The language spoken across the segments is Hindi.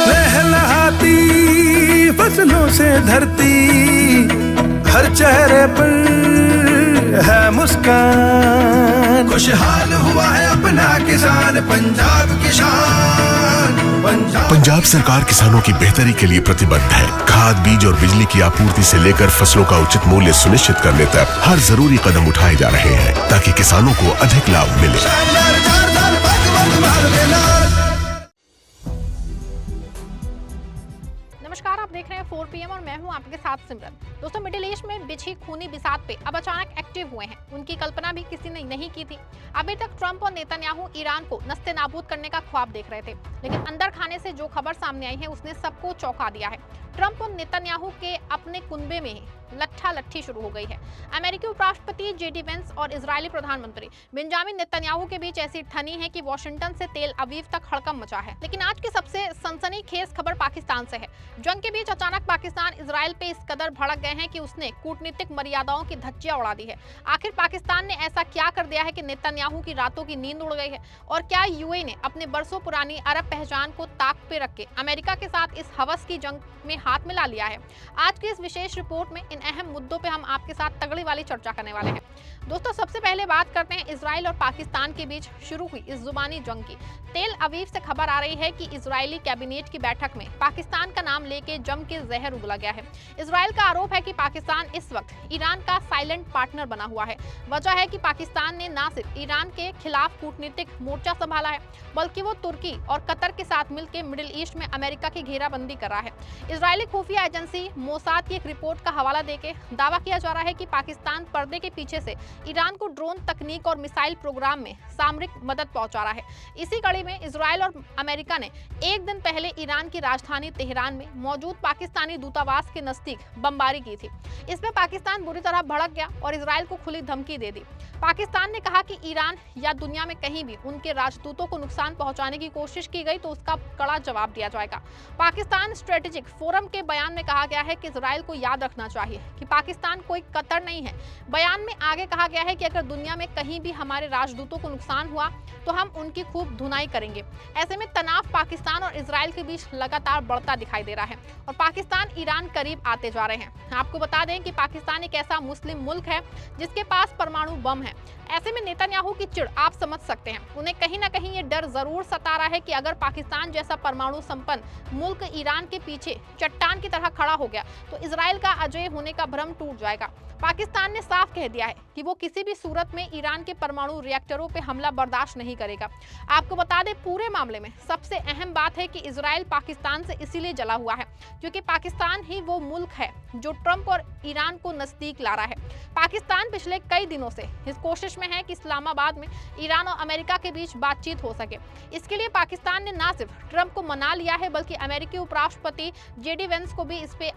लहलहाती फसलों से धरती, हर चेहरे पर है मुस्कान, खुशहाल हुआ है अपना किसान, पंजाब किसान। पंजाब सरकार किसानों की बेहतरी के लिए प्रतिबद्ध है। खाद, बीज और बिजली की आपूर्ति से लेकर फसलों का उचित मूल्य सुनिश्चित करने तक हर जरूरी कदम उठाए जा रहे हैं ताकि किसानों को अधिक लाभ मिले। नमस्कार, आप देख रहे हैं 4 PM और मैं हूं आपके साथ सिमरन। दोस्तों, मिडिल ईस्ट में बिछी खूनी बिसात पे अब अचानक एक्टिव हुए हैं। उनकी कल्पना भी किसी ने नहीं की थी। अभी तक ट्रंप और नेतन्याहू ईरान को नस्ते नाबूद करने का ख्वाब देख रहे थे, लेकिन अंदर खाने से जो खबर सामने आई है उसने सबको चौंका दिया है। ट्रंप और नेतन्याहू के अपने कुनबे में ही लट्ठा लट्ठी शुरू हो गई है। अमेरिकी उपराष्ट्रपति जेडी वेंस और इजरायली प्रधानमंत्री बेंजामिन नेतन्याहू के बीच ऐसी ठनी है कि वॉशिंगटन से तेल अवीव तक हड़कंप मचा है। लेकिन आज की सबसे सनसनीखेज खबर पाकिस्तान से है। जंग के बीच अचानक पाकिस्तान इजरायल पे इस कदर भड़क गए हैं कि उसने कूटनीतिक मर्यादाओं की धज्जियां उड़ा दी है। आखिर पाकिस्तान ने ऐसा क्या कर दिया है कि नेतन्याहू की रातों की नींद उड़ गई है? और क्या यूएई ने अपने बरसों पुरानी अरब पहचान को ताक पे रख के अमेरिका के साथ इस हवस की जंग में हाथ मिला लिया है? आज की इस विशेष रिपोर्ट में इन अहम मुद्दों पे हम आपके साथ तगड़ी वाली चर्चा करने वाले हैं। दोस्तों, सबसे पहले बात करते हैं इजराइल और पाकिस्तान के बीच शुरू हुई इस जुबानी जंग की। तेल अवीव से खबर आ रही है कि इजरायली कैबिनेट की बैठक में पाकिस्तान का नाम लेके जम के जहर उगला गया है। इजराइल का आरोप है कि पाकिस्तान इस वक्त ईरान का साइलेंट पार्टनर बना हुआ है। वजह है कि पाकिस्तान ने न सिर्फ ईरान के खिलाफ कूटनीतिक मोर्चा संभाला है, बल्कि वो तुर्की और कतर के साथ मिलकर मिडिल ईस्ट में अमेरिका की घेराबंदी कर रहा है। इजरायली खुफिया एजेंसी मोसाद की एक रिपोर्ट का हवाला देके दावा किया जा रहा है कि पाकिस्तान पर्दे के पीछे से ईरान को ड्रोन तकनीक और मिसाइल प्रोग्राम में सामरिक मदद पहुंचा रहा है। इसी कड़ी में इजराइल और अमेरिका ने एक दिन पहले ईरान की राजधानी तेहरान में मौजूद पाकिस्तानी दूतावास के नजदीक बमबारी की थी। इसमें पाकिस्तान बुरी तरह भड़क गया और इजराइल को खुली धमकी दे दी। पाकिस्तान ने कहा कि ईरान या दुनिया में कहीं भी उनके राजदूतों को नुकसान पहुंचाने की कोशिश की गई तो उसका कड़ा जवाब दिया जाएगा। पाकिस्तान स्ट्रेटेजिक फोरम के बयान में कहा गया है कि इजराइल को याद रखना चाहिए कि पाकिस्तान कोई कतर नहीं है। बयान में आगे कहा गया है कि अगर दुनिया में कहीं भी हमारे राजदूतों को नुकसान हुआ तो हम उनकी खूब धुनाई करेंगे। ऐसे में तनाव पाकिस्तान और इजराइल के बीच लगातार बढ़ता दिखाई दे रहा है और पाकिस्तान ईरान करीब आते जा रहे हैं। आपको बता दें कि पाकिस्तान एक ऐसा मुस्लिम मुल्क है जिसके पास परमाणु बम है। ऐसे में नेतन्याहू की चिढ़ आप समझ सकते हैं। उन्हें कहीं ना कहीं ये डर जरूर सता रहा है कि अगर पाकिस्तान जैसा परमाणु संपन्न मुल्क ईरान के पीछे चट्टान की तरह खड़ा हो गया तो इजराइल का अजेय होने का भ्रम टूट जाएगा। पाकिस्तान ने साफ कह दिया है कि वो किसी भी सूरत में ईरान के परमाणु रिएक्टरों पे हमला बर्दाश्त नहीं करेगा। आपको बता दें, पूरे मामले में सबसे अहम बात है कि इजराइल पाकिस्तान से इसीलिए जला हुआ है क्योंकि पाकिस्तान ही वो मुल्क है जो ट्रंप और ईरान को नजदीक ला रहा है। पाकिस्तान पिछले कई दिनों से इस कोशिश में है कि इस्लामाबाद में ईरान और अमेरिका के बीच बातचीत हो सके। इसके लिए पाकिस्तान ने न सिर्फ ट्रंप को मना लिया है बल्कि अमेरिकी उपराष्ट्रपति जेडी वेंस को भी इस पे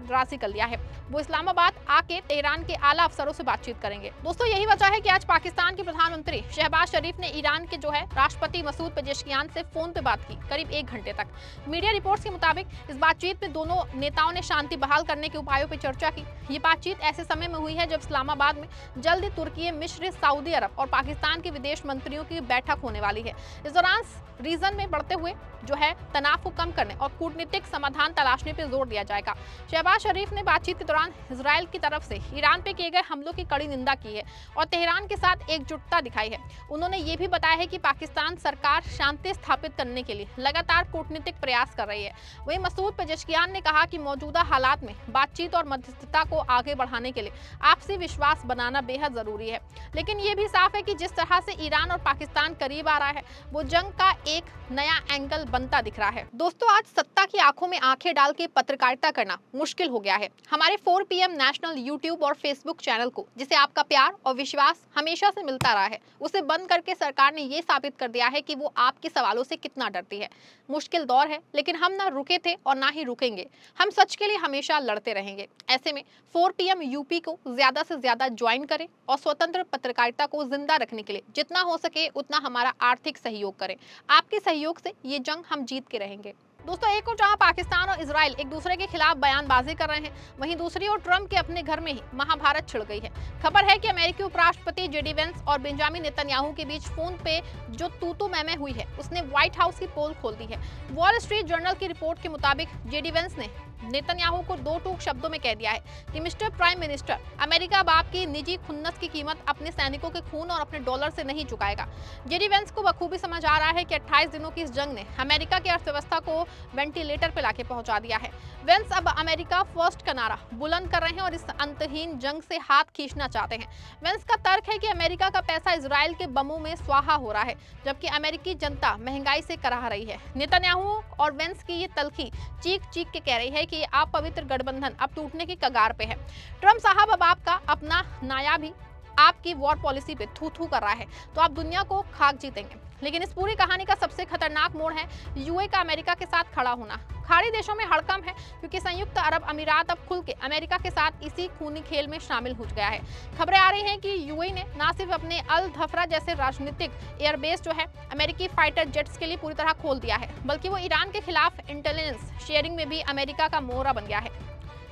राजी कर लिया है। वो इस्लामाबाद आके तेहरान के आला अफसरों से बातचीत करेंगे। दोस्तों, यही वजह है कि आज पाकिस्तान के प्रधानमंत्री शहबाज शरीफ ने ईरान के जो है राष्ट्रपति मसूद पेजेश्कियान से फोन पे बात की करीब 1 घंटे तक। मीडिया रिपोर्ट्स के मुताबिक इस बातचीत में दोनों नेताओं ने शांति बहाल करने के उपायों पर चर्चा की। ये बातचीत ऐसे समय में हुई है जब इस्लामाबाद में जल्द ही तुर्की, मिस्र, सऊदी अरब और पाकिस्तान के विदेश मंत्रियों की बैठक होने वाली है। इस दौरान रीजन में बढ़ते हुए जो है तनाव को कम करने और कूटनीतिक समाधान तलाशने पर जोर दिया जाएगा। शहबाज शरीफ ने बातचीत के दौरान इजराइल की तरफ से ईरान पे किए गए हमलों की कड़ी निंदा की है और तेहरान के साथ एकजुटता दिखाई है। उन्होंने ये भी बताया है कि पाकिस्तान सरकार शांति स्थापित करने के लिए लगातार कूटनीतिक प्रयास कर रही है। वहीं मसूद पेजेश्कियान ने कहा कि मौजूदा हालात में बातचीत और मध्यस्थता को आगे बढ़ाने के लिए आपसी विश्वास बनाना बेहद जरूरी है। लेकिन ये भी साफ है कि जिस तरह से ईरान और पाकिस्तान करीब आ रहा है वो जंग का एक नया एंगल बनता दिख रहा है। दोस्तों, आज सत्ता की आंखों में आंखें डाल के पत्रकारिता करना मुश्किल हो गया है। हमारे 4 PM नेशनल यूट्यूब और फेसबुक चैनल को जिसे आपका प्यार और विश्वास हमेशा से मिलता रहा है, उसे बंद करके सरकार ने ये साबित कर दिया है कि वो आपके सवालों से कितना डरती है। मुश्किल दौर है, लेकिन हम ना रुके थे और ना ही रुकेंगे। हम सच के लिए हमेशा लड़ते रहेंगे। ऐसे में 4 PM यूपी को ज्यादा से ज्यादा ज्वाइन करें और स्वतंत्र पत्रकारिता को जिंदा रखने के लिए जितना हो सके उतना हमारा आर्थिक सहयोग करें। आपके सहयोग से ये जंग हम जीत के रहेंगे। दोस्तों, एक और जहां पाकिस्तान और इजराइल एक दूसरे के खिलाफ बयानबाजी कर रहे हैं, वहीं दूसरी ओर ट्रंप के अपने घर में ही महाभारत छिड़ गई है। खबर है कि अमेरिकी उपराष्ट्रपति जेडी वेंस और बेंजामिन नेतन्याहू के बीच फोन पे जो तू मैं हुई है, उसने व्हाइट हाउस की पोल खोल दी है। वॉल स्ट्रीट जर्नल की रिपोर्ट के मुताबिक जेडी वेंस ने नेतन्याहू को दो टूक शब्दों में कह दिया है कि मिस्टर प्राइम मिनिस्टर, अमेरिका अब आपकी निजी खुन्नस की कीमत अपने सैनिकों के खून और अपने डॉलर से नहीं चुकाएगा। जेडी वेंस को बखूबी समझ आ रहा है कि 28 दिनों की इस जंग ने अमेरिका की अर्थव्यवस्था को वेंटिलेटर पर लाके पहुंचा दिया है। वेंस अब अमेरिका फर्स्ट का नारा बुलंद कर रहे हैं और इस अंतहीन जंग से हाथ खींचना चाहते हैं। वेंस का तर्क है कि अमेरिका का पैसा इजराइल के बमों में स्वाहा हो रहा है, जबकि अमेरिकी जनता महंगाई से कराह रही है। नेतन्याहू और वेंस की ये तल्खी चीख चीख के कह रही है कि आप पवित्र गठबंधन अब टूटने की कगार पे है। ट्रंप साहब अब आपका अपना नायाब ही आपकी वॉर पॉलिसी पे थू थू कर रहा है, तो आप दुनिया को खाक जीतेंगे। लेकिन इस पूरी कहानी का सबसे खतरनाक मोड़ है यूए का अमेरिका के साथ खड़ा होना। खाड़ी देशों में हड़कंप है क्योंकि संयुक्त अरब अमीरात अब खुल के अमेरिका के साथ इसी खूनी खेल में शामिल हो गया है। खबरें आ रही हैं कि यूए ने न सिर्फ अपने अल धफरा जैसे राजनीतिक एयरबेस जो है अमेरिकी फाइटर जेट्स के लिए पूरी तरह खोल दिया है, बल्कि वो ईरान के खिलाफ इंटेलिजेंस शेयरिंग में भी अमेरिका का मोहरा बन गया है।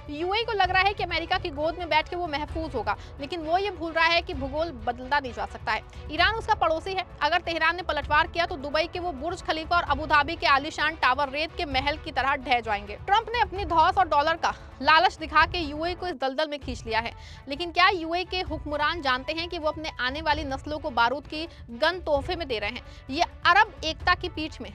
यूएई को लग रहा है कि अमेरिका की गोद में बैठ के वो महफूज होगा, लेकिन वो ये भूल रहा है कि भूगोल बदलता नहीं जा सकता है। ईरान उसका पड़ोसी है। अगर तेहरान ने पलटवार किया तो दुबई के वो बुर्ज खलीफा और अबू धाबी के आलीशान टावर रेत के महल की तरह ढह जाएंगे। ट्रंप ने अपनी धौस और डॉलर का लालच दिखा के यूएई को इस दलदल में खींच लिया है, लेकिन क्या यूएई के हुक्मरान जानते हैं कि वो अपने आने वाली नस्लों को बारूद की गन तोहफे में दे रहे हैं? ये अरब एकता की पीठ में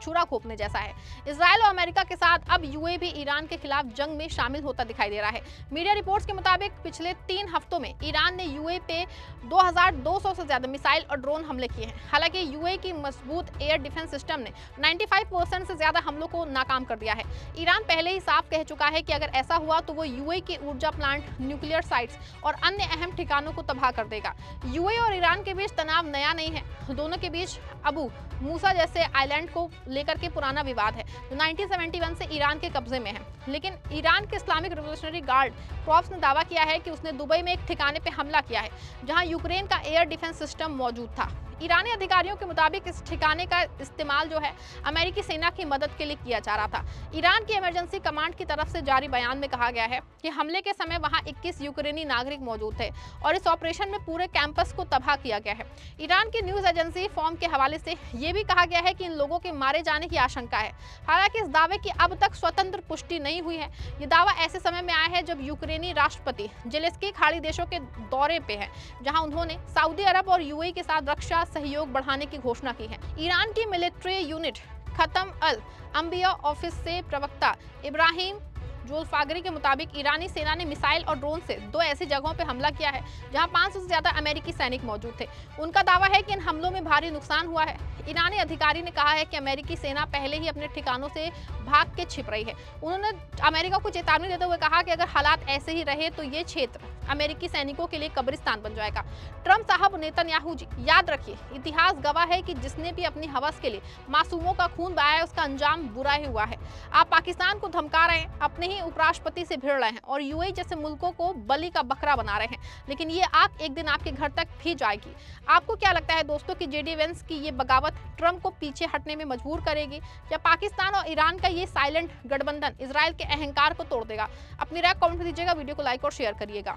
छुरा खोपने जैसा है। इजराइल और अमेरिका के साथ अब यूएई भी ईरान के खिलाफ जंग में शामिल होता दिखाई दे रहा है। मीडिया रिपोर्ट्स के मुताबिक पिछले 3 हफ्तों में ईरान ने यूएई पे 2200 से ज्यादा मिसाइल और ड्रोन हमले किए हैं। हालांकि यूएई की मजबूत एयर डिफेंस सिस्टम ने 95% से ज्यादा हमलों को नाकाम कर दिया है। ईरान पहले ही साफ कह चुका है कि अगर ऐसा हुआ तो वो यूएई के ऊर्जा प्लांट, न्यूक्लियर साइट्स और अन्य अहम ठिकानों को तबाह कर देगा। यूएई और ईरान के बीच तनाव नया नहीं है। दोनों के बीच अबू मूसा जैसे आइलैंड को लेकर के पुराना विवाद है जो 1971 से ईरान के कब्जे में है। लेकिन ईरान के इस्लामिक रिवोल्यूशनरी गार्ड कॉर्प्स ने दावा किया है कि उसने दुबई में एक ठिकाने पे हमला किया है जहां यूक्रेन का एयर डिफेंस सिस्टम मौजूद था। ईरानी अधिकारियों के मुताबिक इस ठिकाने का इस्तेमाल जो है अमेरिकी सेना की मदद के लिए किया जा रहा था। ईरान की इमरजेंसी कमांड की तरफ से जारी बयान में कहा गया है कि हमले के समय वहां 21 यूक्रेनी नागरिक मौजूद थे और इस ऑपरेशन में पूरे कैंपस को तबाह किया गया है। ईरान की न्यूज एजेंसी फॉर्म के हवाले से ये भी कहा गया है कि इन लोगों के मारे जाने की आशंका है। हालांकि इस दावे की अब तक स्वतंत्र पुष्टि नहीं हुई है। ये दावा ऐसे समय में आया है जब यूक्रेनी राष्ट्रपति जेलेंस्की खाड़ी देशों के दौरे पे है, जहां उन्होंने सऊदी अरब और यूएई के साथ रक्षा सहयोग बढ़ाने की घोषणा की है। ईरान की मिलिट्री यूनिट खत्म अल अंबिया ऑफिस से प्रवक्ता इब्राहिम जोल्फागरी के मुताबिक ईरानी सेना ने मिसाइल और ड्रोन से 2 ऐसी जगहों पर हमला किया है जहां 500 से ज्यादा अमेरिकी सैनिक मौजूद थे। उनका दावा है कि इन हमलों में भारी नुकसान हुआ है। ईरानी अधिकारी ने कहा है कि अमेरिकी सेना पहले ही अपने ठिकानों से भाग के छिप रही है। उन्होंने अमेरिका को चेतावनी देते हुए कहा कि अगर हालात ऐसे ही रहे तो ये क्षेत्र अमेरिकी सैनिकों के लिए कब्रिस्तान बन जाएगा। ट्रंप साहब, नेतन्याहू जी, याद रखिए, इतिहास गवाह है कि जिसने भी अपनी हवस के लिए मासूमों का खून बहाया है उसका अंजाम बुरा ही हुआ है। आप पाकिस्तान को धमका रहे हैं, अपने ही उपराष्ट्रपति से भिड़ रहे हैं और यूएई जैसे मुल्कों को बलि का बकरा बना रहे हैं, लेकिन ये आग एक दिन आपके घर तक भी जाएगी। आपको क्या लगता है दोस्तों कि जेडी वेंस की ये बगावत ट्रंप को पीछे हटने में मजबूर करेगी या पाकिस्तान और ईरान का ये साइलेंट गठबंधन इजराइल के अहंकार को तोड़ देगा? अपनी राय कमेंट में दीजिएगा, वीडियो को लाइक और शेयर करिएगा।